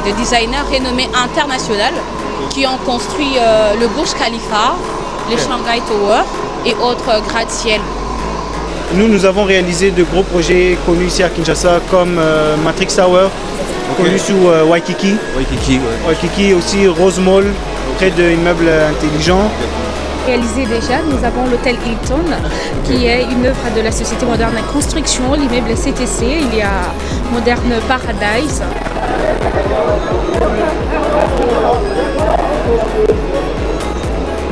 des designers renommés internationaux qui ont construit le Burj Khalifa, le Shanghai Tower et autres gratte-ciel. Nous avons réalisé de gros projets connus ici à Kinshasa comme Matrix Tower, connu sous Waikiki. Waikiki aussi, Rose Mall, près d'immeubles intelligents. Réalisé déjà, nous avons l'hôtel Hilton qui est une œuvre de la Société Moderne Construction, l'immeuble CTC, il y a Modern Paradise.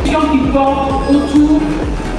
Qui portent autour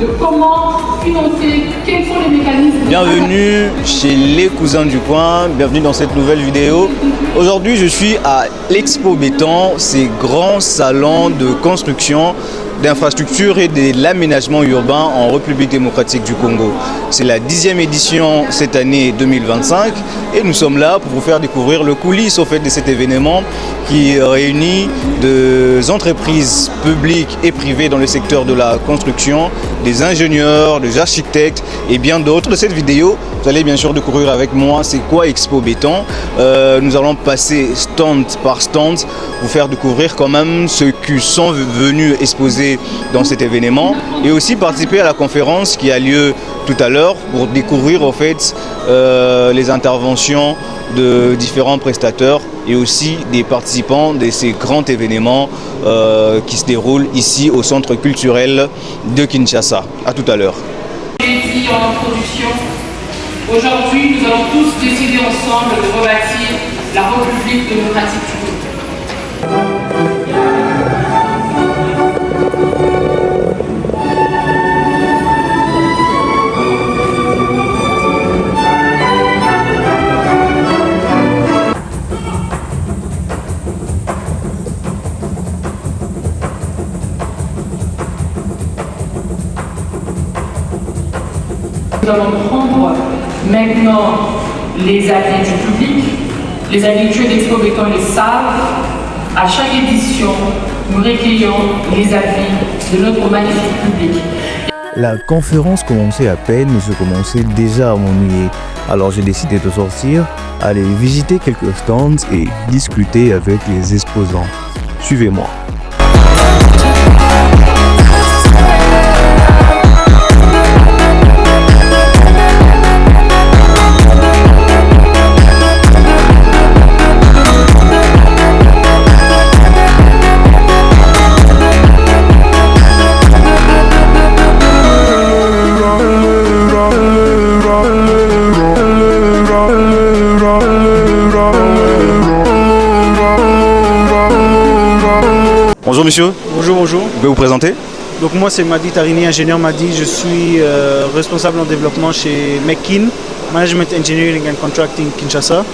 de comment financer, quels sont les mécanismes. Bienvenue chez les cousins du coin, bienvenue dans cette nouvelle vidéo. Aujourd'hui je suis à l'Expo Béton, ces grands salons de construction, d'infrastructures et de l'aménagement urbain en République démocratique du Congo. C'est la 10e édition cette année 2025 et nous sommes là pour vous faire découvrir le coulisses au fait de cet événement qui réunit des entreprises publiques et privées dans le secteur de la construction, des ingénieurs, des architectes et bien d'autres. De cette vidéo, vous allez bien sûr découvrir avec moi c'est quoi Expo Béton. Nous allons passer stand par stand, vous faire découvrir quand même ceux qui sont venus exposer dans cet événement et aussi participer à la conférence qui a lieu tout à l'heure pour découvrir au fait les interventions de différents prestataires et aussi des participants de ces grands événements qui se déroulent ici au centre culturel de Kinshasa. A tout à l'heure. Dit en introduction, aujourd'hui nous allons tous décider ensemble de rebâtir la République démocratique du Congo. Nous allons prendre maintenant les avis du public. Les habitués d'Expo Béton le savent. À chaque édition, nous recueillons les avis de notre magnifique public. La conférence commençait à peine et je commençais déjà à m'ennuyer. Alors j'ai décidé de sortir, aller visiter quelques stands et discuter avec les exposants. Suivez-moi. Bonjour monsieur. Bonjour, bonjour. Vous pouvez vous présenter? Donc moi c'est Madi Tarini, ingénieur Madi. Je suis responsable en développement chez McKean, Management Engineering and Contracting Kinshasa.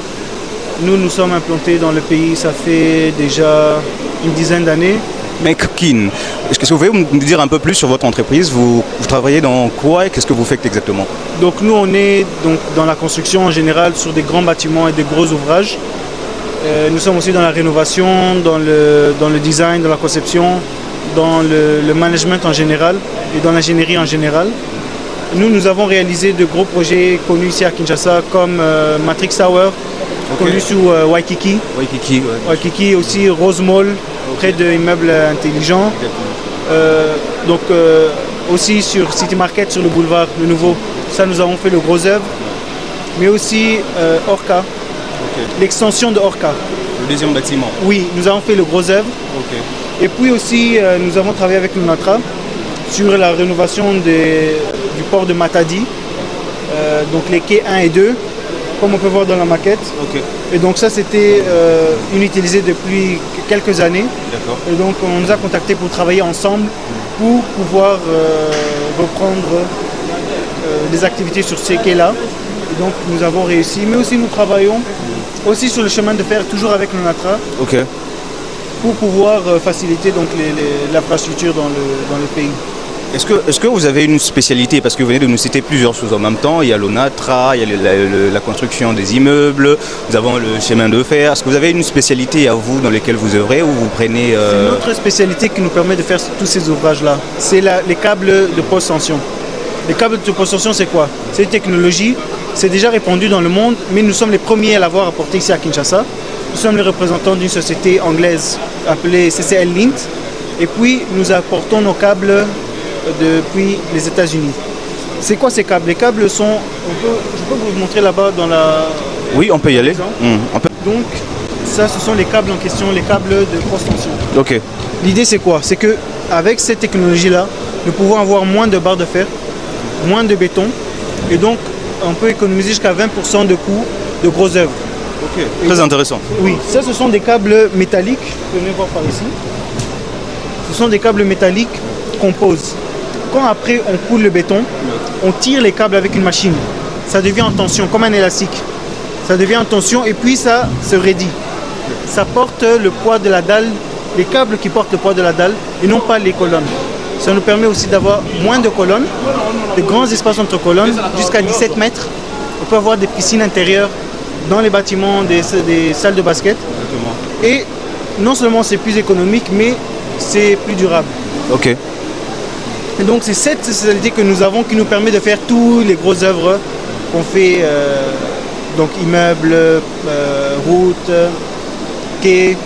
Nous sommes implantés dans le pays, ça fait déjà une dizaine d'années. McKean, est-ce que vous pouvez nous dire un peu plus sur votre entreprise? Vous travaillez dans quoi et qu'est-ce que vous faites exactement? Donc nous on est donc, dans la construction en général sur des grands bâtiments et des gros ouvrages. Nous sommes aussi dans la rénovation, dans le design, dans la conception, dans le management en général et dans l'ingénierie en général. Nous avons réalisé de gros projets connus ici à Kinshasa comme Matrix Tower, connu sous Waikiki. Waikiki aussi, Rose Mall, près d'immeubles intelligents. Aussi sur City Market, sur le boulevard, le nouveau. Ça, nous avons fait le gros œuvre. Mais aussi Orca. L'extension de Orca. Le deuxième bâtiment. Oui, nous avons fait le gros œuvre. Et puis aussi, nous avons travaillé avec le Natra sur la rénovation du port de Matadi, donc les quais 1 et 2, comme on peut voir dans la maquette. Et donc ça, c'était inutilisé depuis quelques années. Et donc on nous a contactés pour travailler ensemble pour pouvoir reprendre des activités sur ces quais-là. Et donc nous avons réussi, mais aussi nous travaillons aussi sur le chemin de fer, toujours avec le Natra, pour pouvoir faciliter donc l'infrastructure dans le pays. Est-ce que vous avez une spécialité? Parce que vous venez de nous citer plusieurs choses en même temps. Il y a l'ONATRA, il y a la construction des immeubles, nous avons le chemin de fer. Est-ce que vous avez une spécialité à vous dans laquelle vous œuvrez ou vous prenez... C'est notre spécialité qui nous permet de faire tous ces ouvrages-là. C'est les câbles de post-tension. Les câbles de post-tension, c'est quoi? C'est une technologie, c'est déjà répandu dans le monde, mais nous sommes les premiers à l'avoir apporté ici à Kinshasa. nous sommes les représentants d'une société anglaise appelée CCL Lint. Et puis, nous apportons nos câbles depuis les États-Unis. C'est quoi ces câbles? Les câbles sont... je peux vous montrer là-bas dans la... Oui, on peut y aller. Donc, ça, ce sont les câbles en question, les câbles de grosse tension. Ok. L'idée, c'est quoi? C'est qu'avec cette technologie-là, nous pouvons avoir moins de barres de fer, moins de béton, et donc, on peut économiser jusqu'à 20% de coûts de grosses œuvres. Ok. Très intéressant. Oui, ça, ce sont des câbles métalliques. Vous pouvez voir par ici. Ce sont des câbles métalliques qu'on pose. Quand après on coule le béton, on tire les câbles avec une machine. Ça devient en tension, comme un élastique. Ça devient en tension et puis ça se raidit. Ça porte le poids de la dalle, les câbles qui portent le poids de la dalle et non pas les colonnes. Ça nous permet aussi d'avoir moins de colonnes, de grands espaces entre colonnes, jusqu'à 17 mètres. On peut avoir des piscines intérieures dans les bâtiments, des salles de basket. Et non seulement c'est plus économique, mais c'est plus durable. Ok. Et donc c'est cette spécialité que nous avons qui nous permet de faire toutes les grosses œuvres qu'on fait, donc immeubles, routes, quais.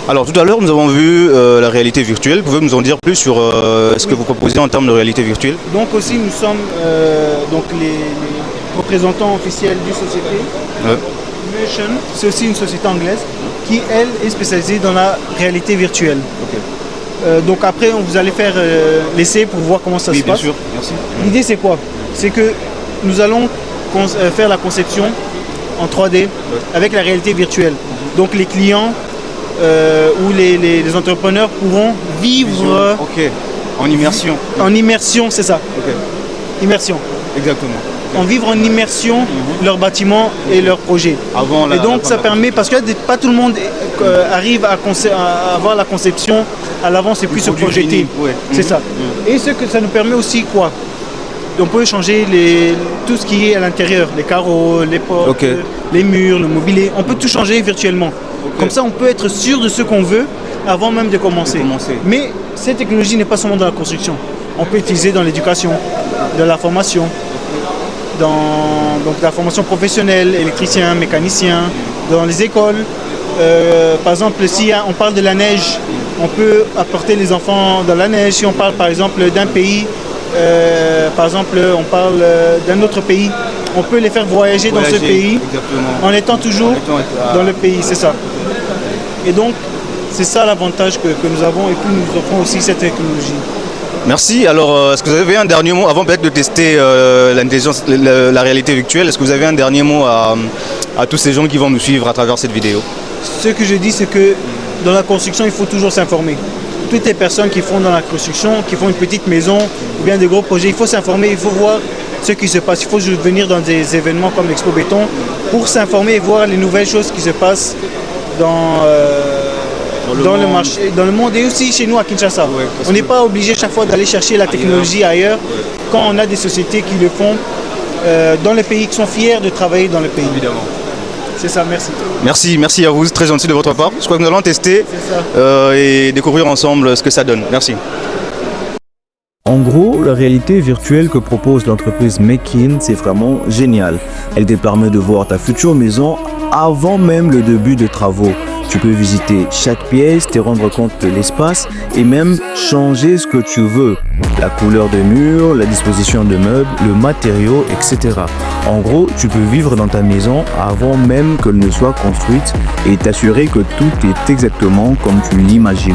Alors tout à l'heure nous avons vu la réalité virtuelle. Pouvez-vous nous en dire plus sur ce que vous proposez en termes de réalité virtuelle? Donc aussi nous sommes donc les représentants officiels d'une société. Motion, c'est aussi une société anglaise qui elle est spécialisée dans la réalité virtuelle. Donc après vous allez faire l'essai pour voir comment ça se passe. Bien sûr, merci. L'idée c'est quoi? C'est que nous allons faire la conception en 3D avec la réalité virtuelle. Donc les clients ou les entrepreneurs pourront vivre en immersion. En immersion, c'est ça. Immersion. Exactement. En vivre en immersion leur bâtiment et leur projet. Et donc ça permet, parce que pas tout le monde arrive à avoir la conception à l'avance et puis se projeter. C'est ça. Et ce que ça nous permet aussi quoi? On peut changer tout ce qui est à l'intérieur, les carreaux, les portes, les murs, le mobilier. On peut tout changer virtuellement. Comme ça, on peut être sûr de ce qu'on veut avant même de commencer. Mais cette technologie n'est pas seulement dans la construction. On peut l'utiliser dans l'éducation, dans la formation, donc la formation professionnelle, électricien, mécanicien, dans les écoles. Par exemple, si on parle de la neige, on peut apporter les enfants dans la neige. Si on parle par exemple d'un pays, par exemple on parle d'un autre pays, on peut les faire voyager dans ce pays en étant toujours dans le pays, c'est ça. Et donc c'est ça l'avantage que nous avons et puis nous offrons aussi cette technologie. Merci. Alors, est-ce que vous avez un dernier mot, avant peut-être de tester la réalité virtuelle, est-ce que vous avez un dernier mot à tous ces gens qui vont nous suivre à travers cette vidéo? Ce que je dis, c'est que dans la construction, il faut toujours s'informer. Toutes les personnes qui font dans la construction, qui font une petite maison ou bien des gros projets, il faut s'informer, il faut voir ce qui se passe. Il faut venir dans des événements comme l'Expo Béton pour s'informer et voir les nouvelles choses qui se passent dans le marché, dans le monde et aussi chez nous à Kinshasa. On n'est pas obligé chaque fois d'aller chercher la technologie ailleurs quand on a des sociétés qui le font dans les pays, qui sont fiers de travailler dans le pays. Évidemment. C'est ça, merci. Merci à vous, très gentil de votre part. Je crois que nous allons tester et découvrir ensemble ce que ça donne. Merci. En gros, la réalité virtuelle que propose l'entreprise Makin, c'est vraiment génial. Elle te permet de voir ta future maison avant même le début des travaux. Tu peux visiter chaque pièce, te rendre compte de l'espace et même changer ce que tu veux. La couleur des murs, la disposition de meubles, le matériau, etc. En gros, tu peux vivre dans ta maison avant même qu'elle ne soit construite et t'assurer que tout est exactement comme tu l'imagines.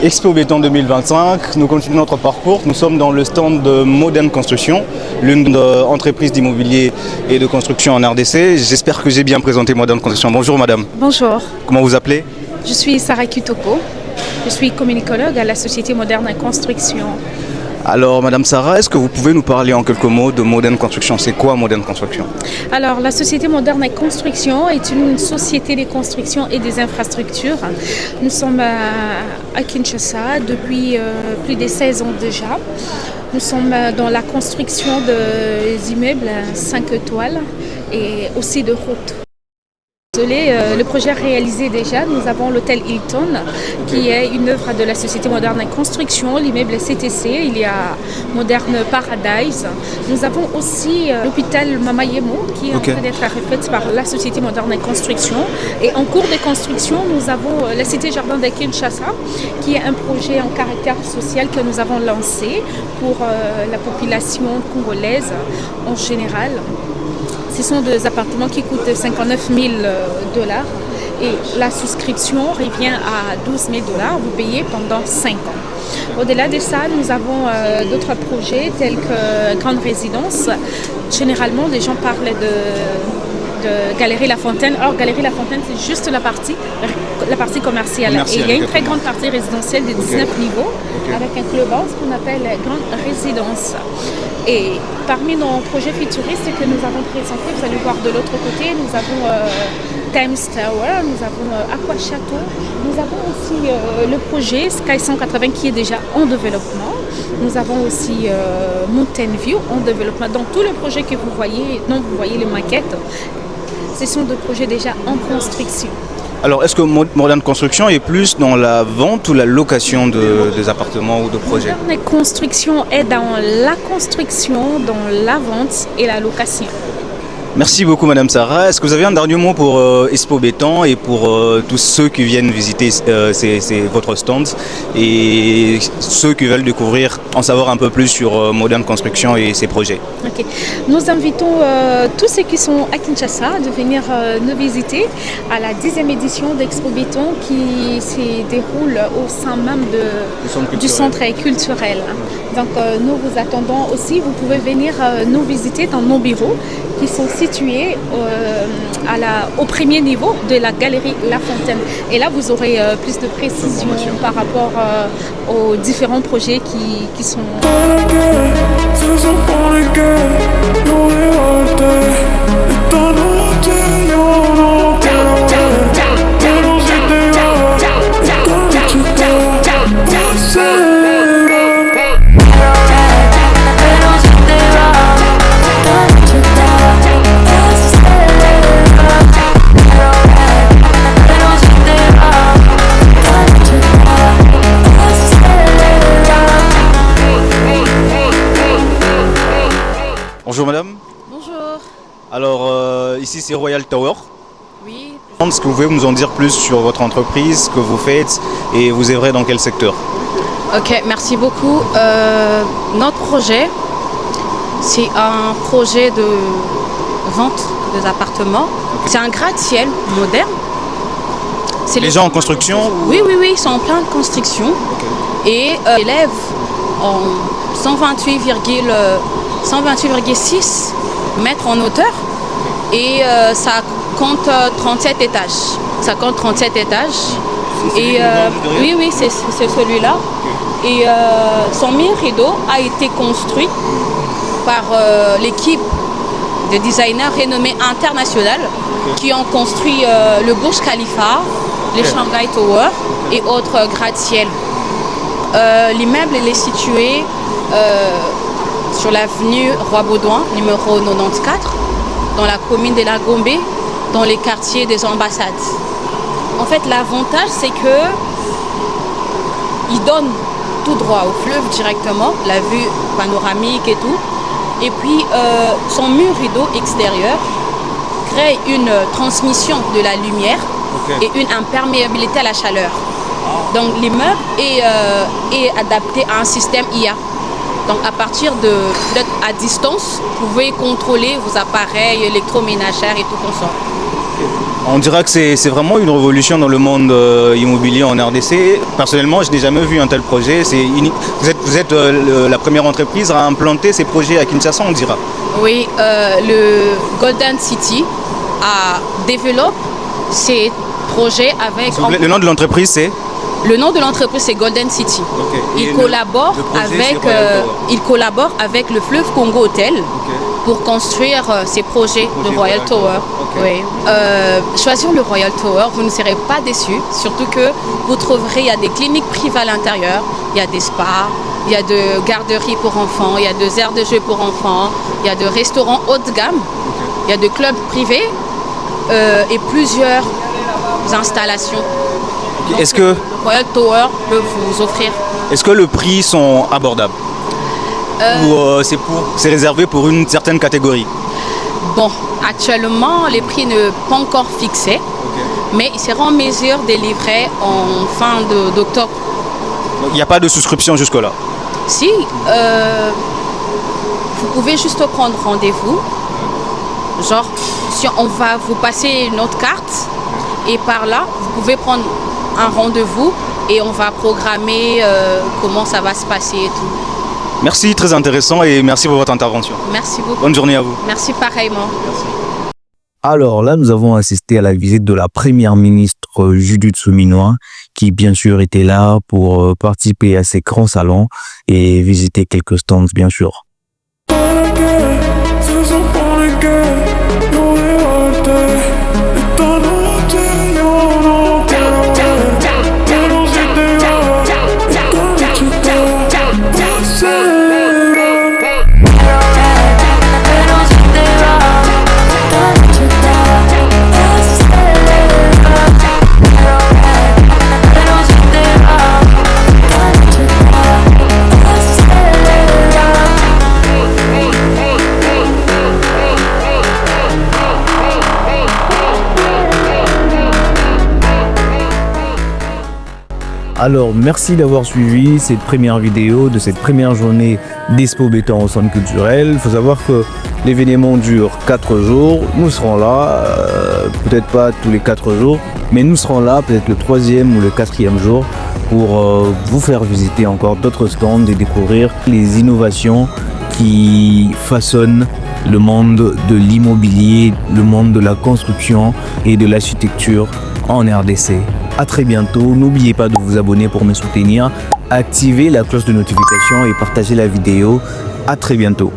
Expo Béton 2025, nous continuons notre parcours. Nous sommes dans le stand de Modern Construction, l'une des entreprises d'immobilier et de construction en RDC. J'espère que j'ai bien présenté Modern Construction. Bonjour madame. Bonjour. Comment vous appelez? Je suis Sarah Kutoko. Je suis communicologue à la Société Moderne Construction. Alors madame Sarah, est-ce que vous pouvez nous parler en quelques mots de Modern Construction? C'est quoi Modern Construction? Alors la Société Moderne Construction est une société de construction et des infrastructures. Nous sommes à Kinshasa depuis plus de 16 ans déjà. Nous sommes dans la construction des immeubles 5 étoiles et aussi de routes. Le projet réalisé déjà, nous avons l'hôtel Hilton qui est une œuvre de la Société Moderne en Construction, l'immeuble CTC, il y a Moderne Paradise. Nous avons aussi l'hôpital Mama Yemo qui est en train d'être refait par la Société Moderne en Construction. Et en cours de construction, nous avons la Cité Jardin de Kinshasa qui est un projet en caractère social que nous avons lancé pour la population congolaise en général. Ce sont des appartements qui coûtent 59 000 $ et la souscription revient à 12 000 $. Vous payez pendant 5 ans. Au-delà de ça, nous avons d'autres projets tels que Grande Résidence. Généralement, les gens parlent de Galerie La Fontaine. Or, Galerie La Fontaine, c'est juste la partie commerciale. Et il y a une très grande partie résidentielle de 19 niveaux avec un clubhouse qu'on appelle Grande Résidence. Et parmi nos projets futuristes que nous avons présentés, vous allez voir de l'autre côté, nous avons Thames Tower, nous avons Aqua Château, nous avons aussi le projet Sky 180 qui est déjà en développement. Nous avons aussi Mountain View en développement. Dans tous les projets que vous voyez, dont vous voyez les maquettes, ce sont des projets déjà en construction. Alors, est-ce que Moderne Construction est plus dans la vente ou la location des appartements ou de projets? Moderne Construction est dans la construction, dans la vente et la location. Merci beaucoup Madame Sarah. Est-ce que vous avez un dernier mot pour Expo Béton et pour tous ceux qui viennent visiter votre stand et ceux qui veulent découvrir, en savoir un peu plus sur Moderne Construction et ses projets? Nous invitons tous ceux qui sont à Kinshasa de venir nous visiter à la 10e édition d'Expo Béton qui se déroule au sein même du centre culturel. Donc nous vous attendons aussi. Vous pouvez venir nous visiter dans nos bureaux qui sont situés au premier niveau de la galerie La Fontaine. Et là, vous aurez plus de précisions par rapport aux différents projets qui sont... Bonjour madame. Bonjour. Alors ici c'est Royal Tower. Oui. Est-ce que vous pouvez nous en dire plus sur votre entreprise, ce que vous faites et vous œuvrez dans quel secteur? Ok, merci beaucoup. Notre projet, c'est un projet de vente des appartements. C'est un gratte-ciel moderne. C'est les gens en construction? Oui, ils sont en plein de construction. Et élève en 128,6 mètres en hauteur et ça compte 37 étages. Et oui, c'est celui-là. Et son mur rideau a été construit par l'équipe de designers renommés internationaux qui ont construit le Burj Khalifa, les Shanghai Tower et autres gratte-ciel. L'immeuble est situé sur l'avenue Roi-Baudouin, numéro 94, dans la commune de la Gombe, dans les quartiers des ambassades. En fait, l'avantage, c'est que il donne tout droit au fleuve directement, la vue panoramique et tout. Et puis, son mur rideau extérieur crée une transmission de la lumière et une imperméabilité à la chaleur. Donc, l'immeuble est adapté à un système IA. Donc à partir d'être à distance, vous pouvez contrôler vos appareils électroménagers et tout consort. On dira que c'est vraiment une révolution dans le monde immobilier en RDC. Personnellement, je n'ai jamais vu un tel projet. Vous êtes la première entreprise à implanter ces projets à Kinshasa, on dira. Oui, le Golden City développe ces projets avec... Le nom de l'entreprise, c'est? Le nom de l'entreprise, c'est Golden City. Il collabore avec le Fleuve Congo Hotel pour construire ces projets de Royal Tower. Oui. Choisir le Royal Tower, vous ne serez pas déçus, surtout que vous trouverez, il y a des cliniques privées à l'intérieur, il y a des spas, Il y a de garderies pour enfants, il y a de aires de jeux pour enfants, il y a de restaurants haut de gamme, il y a de clubs privés et plusieurs installations. Est-ce que, Royal Tower peut vous offrir. est-ce que les prix sont abordables? Ou c'est réservé pour une certaine catégorie? Bon, actuellement, les prix ne sont pas encore fixés, mais ils seront en mesure de livrer en fin d'octobre. Il n'y a pas de souscription jusque-là? Si, vous pouvez juste prendre rendez-vous. Genre, si on va vous passer une autre carte, et par là, vous pouvez prendre un rendez-vous et on va programmer comment ça va se passer et tout. Merci, très intéressant et merci pour votre intervention. Merci beaucoup. Bonne journée à vous. Merci pareillement. Alors là, nous avons assisté à la visite de la première ministre Judith Souminois, qui bien sûr était là pour participer à ces grands salons et visiter quelques stands bien sûr. Alors, merci d'avoir suivi cette première vidéo de cette première journée d'Expo Béton au centre culturel. Il faut savoir que l'événement dure 4 jours. Nous serons là, peut-être pas tous les 4 jours, mais nous serons là peut-être le 3e ou le 4e jour pour vous faire visiter encore d'autres stands et découvrir les innovations qui façonnent le monde de l'immobilier, le monde de la construction et de l'architecture en RDC. À très bientôt. N'oubliez pas de vous abonner pour me soutenir, activer la cloche de notification et partager la vidéo. À très bientôt.